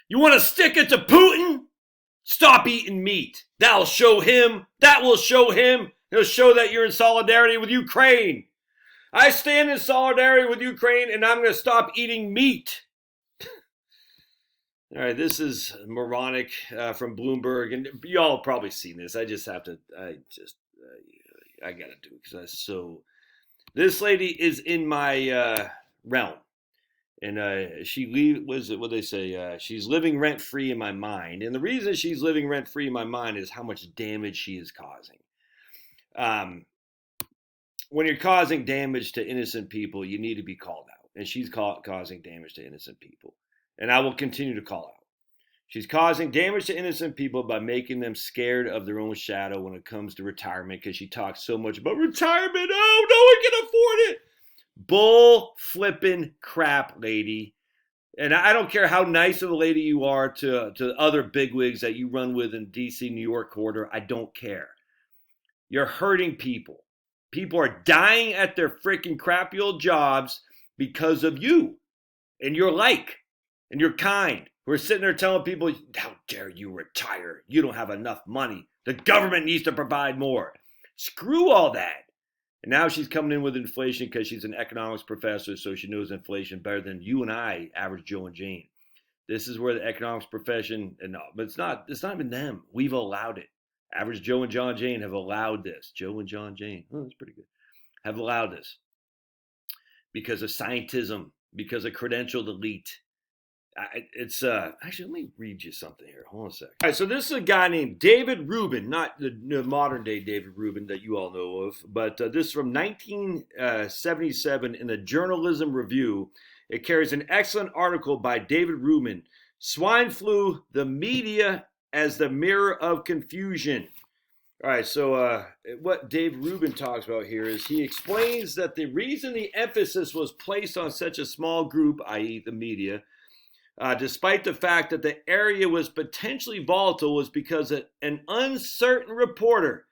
You want to stick it to Putin? Stop eating meat. That'll show him. That will show him. It'll show that you're in solidarity with Ukraine. I stand in solidarity with Ukraine, and I'm going to stop eating meat. All right, this is moronic from Bloomberg, and y'all have probably seen this. I just have to, I got to do it because that's so. This lady is in my realm. And she's living rent free in my mind. And the reason she's living rent free in my mind is how much damage she is causing. When you're causing damage to innocent people, you need to be called out. And she's causing damage to innocent people. And I will continue to call out. She's causing damage to innocent people by making them scared of their own shadow when it comes to retirement, because she talks so much about retirement. Oh, no one can afford it. Bull flipping crap, lady. And I don't care how nice of a lady you are to other bigwigs that you run with in DC, New York corridor. I don't care. You're hurting people. People are dying at their freaking crappy old jobs because of you and your like and your kind. We're sitting there telling people, how dare you retire? You don't have enough money. The government needs to provide more. Screw all that. And now she's coming in with inflation because she's an economics professor, so she knows inflation better than you and I, average Joe and Jane. This is where the economics profession, but it's not even them. We've allowed it. Average Joe and John Jane have allowed this. Joe and John Jane, that's pretty good, have allowed this because of scientism, because of credentialed elite. Actually, let me read you something here. Hold on a sec. All right, so this is a guy named David Rubin, not the modern day David Rubin that you all know of, but this is from 1977 in the Journalism Review. It carries an excellent article by David Rubin, Swine Flu, the Media as the Mirror of Confusion. All right, so what Dave Rubin talks about here is he explains that the reason the emphasis was placed on such a small group, i.e. the media, despite the fact that the area was potentially volatile, was because an uncertain reporter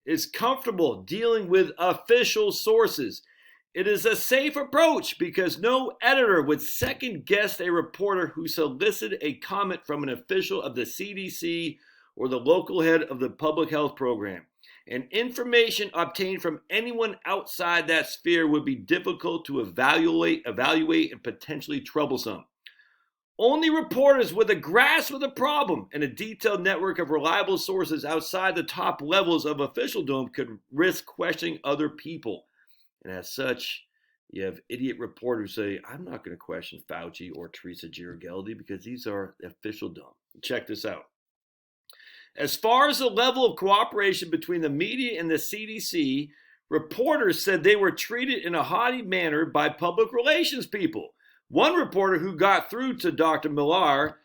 is comfortable dealing with official sources. It is a safe approach because no editor would second guess a reporter who solicited a comment from an official of the CDC or the local head of the public health program. And information obtained from anyone outside that sphere would be difficult to evaluate and potentially troublesome. Only reporters with a grasp of the problem and a detailed network of reliable sources outside the top levels of officialdom could risk questioning other people. And as such, you have idiot reporters say, I'm not going to question Fauci or Teresa Girardelli because these are officialdom. Check this out. As far as the level of cooperation between the media and the CDC, reporters said they were treated in a haughty manner by public relations people. One reporter who got through to Dr. Millar,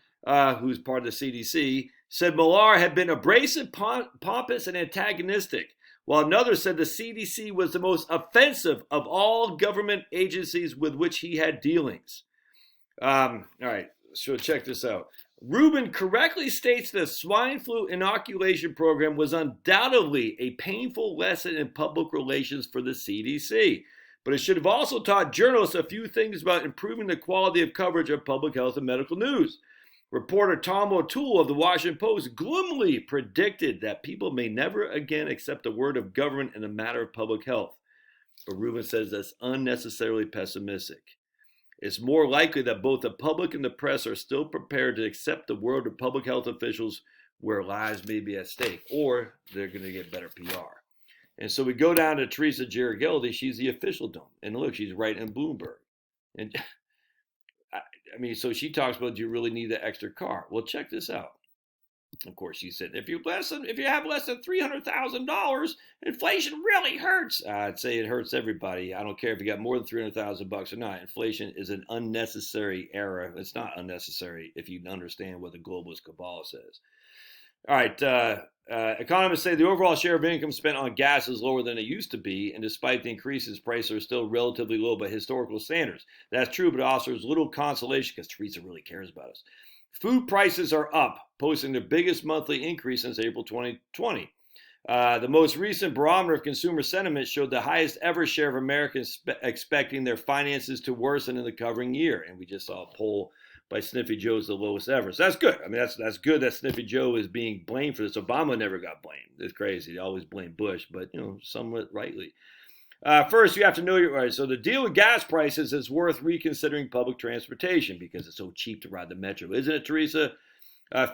who's part of the CDC, said Millar had been abrasive, pompous, and antagonistic, while another said the CDC was the most offensive of all government agencies with which he had dealings. All right, so check this out. Rubin correctly states the swine flu inoculation program was undoubtedly a painful lesson in public relations for the CDC. But it should have also taught journalists a few things about improving the quality of coverage of public health and medical news. Reporter Tom O'Toole of the Washington Post gloomily predicted that people may never again accept the word of government in the matter of public health. But Rubin says that's unnecessarily pessimistic. It's more likely that both the public and the press are still prepared to accept the word of public health officials where lives may be at stake, or they're going to get better PR. And so we go down to Teresa Girardelli. She's the officialdom. And look, she's right in Bloomberg. And I mean, so she talks about, do you really need the extra car? Well, check this out. Of course, she said, if you have less than $300,000, inflation really hurts. I'd say it hurts everybody. I don't care if you got more than $300,000 or not. Inflation is an unnecessary error. It's not unnecessary if you understand what the globalist cabal says. All right, economists say the overall share of income spent on gas is lower than it used to be, and despite the increases, prices are still relatively low by historical standards. That's true, but it offers little consolation because Teresa really cares about us. Food prices are up, posting the biggest monthly increase since April 2020. The most recent barometer of consumer sentiment showed the highest ever share of Americans expecting their finances to worsen in the covering year, and we just saw a poll by Sniffy Joe is the lowest ever. So that's good. I mean, that's good that Sniffy Joe is being blamed for this. Obama never got blamed. It's crazy. They always blame Bush, but, somewhat rightly. First, you have to know your right. So the deal with gas prices is worth reconsidering public transportation because it's so cheap to ride the metro, isn't it, Teresa?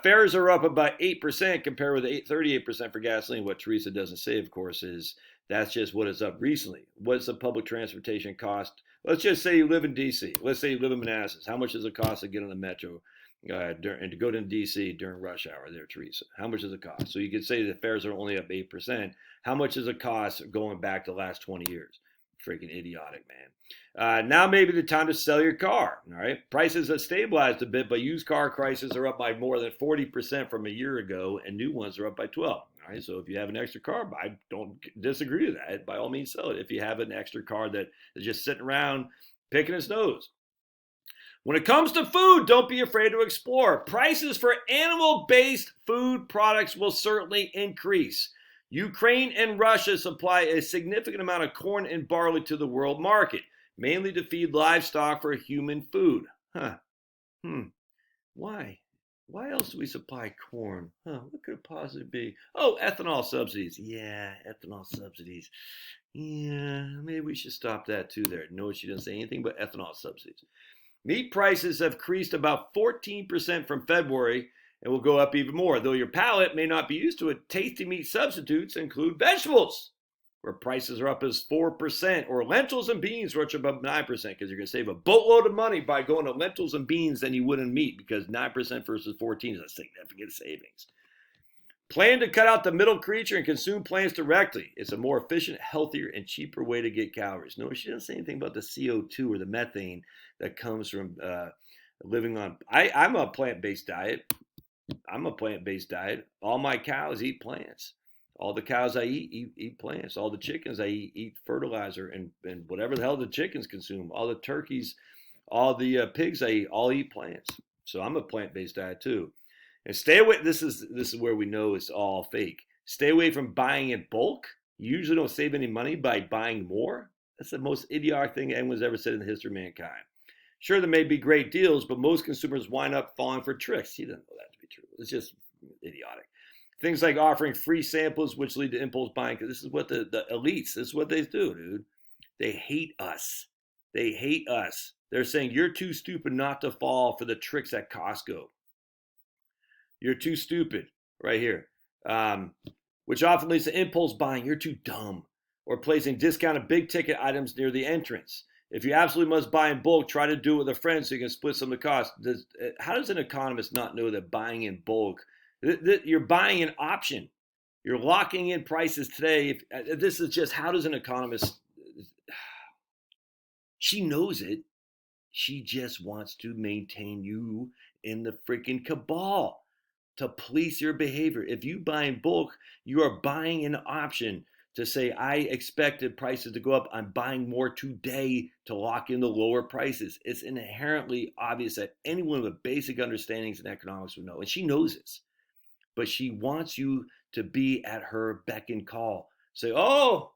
Fares are up about 8% compared with 38% for gasoline. What Teresa doesn't say, of course, is that's just what is up recently. What's the public transportation cost? Let's just say you live in D.C. Let's say you live in Manassas. How much does it cost to get on the metro and to go to D.C. during rush hour there, Teresa? How much does it cost? So you could say the fares are only up 8%. How much does it cost going back to the last 20 years? Freaking idiotic, man. Now maybe the time to sell your car, all right? Prices have stabilized a bit, but used car prices are up by more than 40% from a year ago, and new ones are up by 12%. All right, so if you have an extra car, I don't disagree with that. By all means, sell it. If you have an extra car that is just sitting around picking its nose. When it comes to food, don't be afraid to explore. Prices for animal-based food products will certainly increase. Ukraine and Russia supply a significant amount of corn and barley to the world market, mainly to feed livestock for human food. Why? Why else do we supply corn? What could it possibly be? Oh, ethanol subsidies. Yeah, ethanol subsidies. Yeah, maybe we should stop that too there. Notice she didn't say anything but ethanol subsidies. Meat prices have increased about 14% from February and will go up even more. Though your palate may not be used to it, tasty meat substitutes include vegetables, where prices are up as 4%, or lentils and beans, which are about 9%, because you're going to save a boatload of money by going to lentils and beans than you would in meat, because 9% versus 14% is a significant savings. Plan to cut out the middle creature and consume plants directly. It's a more efficient, healthier, and cheaper way to get calories. No, she doesn't say anything about the CO2 or the methane that comes from living on. I'm a plant-based diet. All my cows eat plants. All the cows I eat plants. All the chickens I eat fertilizer and whatever the hell the chickens consume. All the turkeys, all the pigs I eat, all eat plants. So I'm a plant-based diet too. And stay away. This is where we know it's all fake. Stay away from buying in bulk. You usually don't save any money by buying more. That's the most idiotic thing anyone's ever said in the history of mankind. Sure, there may be great deals, but most consumers wind up falling for tricks. He doesn't know that to be true. It's just idiotic. Things like offering free samples, which lead to impulse buying, because this is what the elites, this is what they do, dude. They hate us. They hate us. They're saying, you're too stupid not to fall for the tricks at Costco. You're too stupid, right here. Which often leads to impulse buying. You're too dumb. Or placing discounted big ticket items near the entrance. If you absolutely must buy in bulk, try to do it with a friend so you can split some of the cost. How does an economist not know that buying in bulk, you're buying an option? You're locking in prices today. This is just, how does an economist, she knows it. She just wants to maintain you in the freaking cabal to police your behavior. If you buy in bulk, you are buying an option to say, I expected prices to go up. I'm buying more today to lock in the lower prices. It's inherently obvious that anyone with basic understandings in economics would know. And she knows this. But she wants you to be at her beck and call. Say, oh,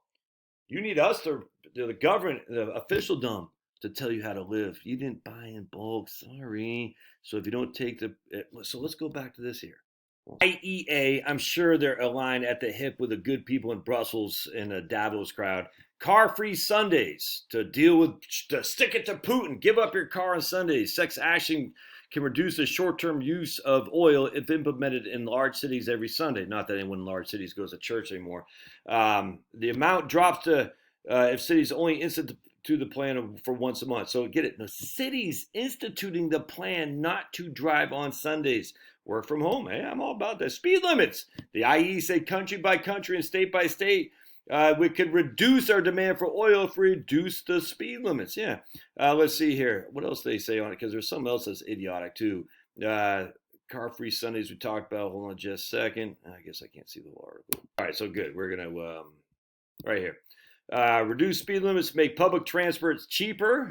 you need us the government, the officialdom, to tell you how to live. You didn't buy in bulk, sorry. So if you don't take so let's go back to this here. IEA, I'm sure they're aligned at the hip with the good people in Brussels and the Davos crowd. Car-free Sundays to stick it to Putin. Give up your car on Sundays. Sex action can reduce the short-term use of oil if implemented in large cities every Sunday. Not that anyone in large cities goes to church anymore. The amount drops to if cities only institute the plan for once a month. So get it, the cities instituting the plan not to drive on Sundays. Work from home. Hey, I'm all about that. Speed limits. The IE say country by country and state by state, we could reduce our demand for oil if we reduce the speed limits. Yeah. Let's see here. What else do they say on it? Because there's something else that's idiotic too. Car-free Sundays we talked about. Hold on just a second. I guess I can't see the whole article. All right, so good. We're going to, right here. Reduce speed limits, make public transport cheaper.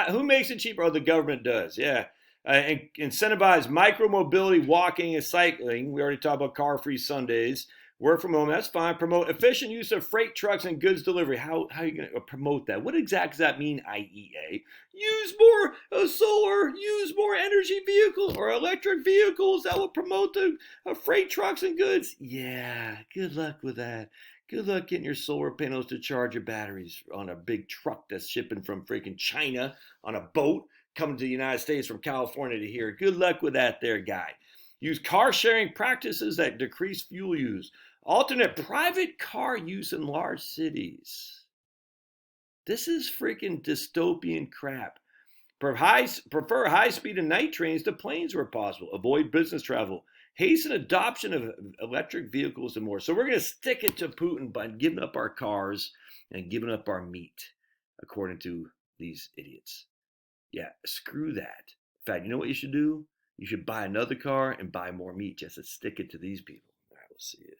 Who makes it cheaper? Oh, the government does. Yeah. And incentivize micro-mobility, walking, and cycling. We already talked about car-free Sundays. Work from home, that's fine. Promote efficient use of freight trucks and goods delivery. How are you going to promote that? What exactly does that mean, IEA? Use more solar, use more energy vehicles or electric vehicles that will promote the freight trucks and goods. Yeah, good luck with that. Good luck getting your solar panels to charge your batteries on a big truck that's shipping from freaking China on a boat coming to the United States from California to here. Good luck with that there, guy. Use car sharing practices that decrease fuel use. Alternate private car use in large cities. This is freaking dystopian crap. Prefer high speed and night trains to planes where possible. Avoid business travel. Hasten adoption of electric vehicles and more. So we're going to stick it to Putin by giving up our cars and giving up our meat, according to these idiots. Yeah, screw that. In fact, you know what you should do? You should buy another car and buy more meat just to stick it to these people. All right, we'll see you.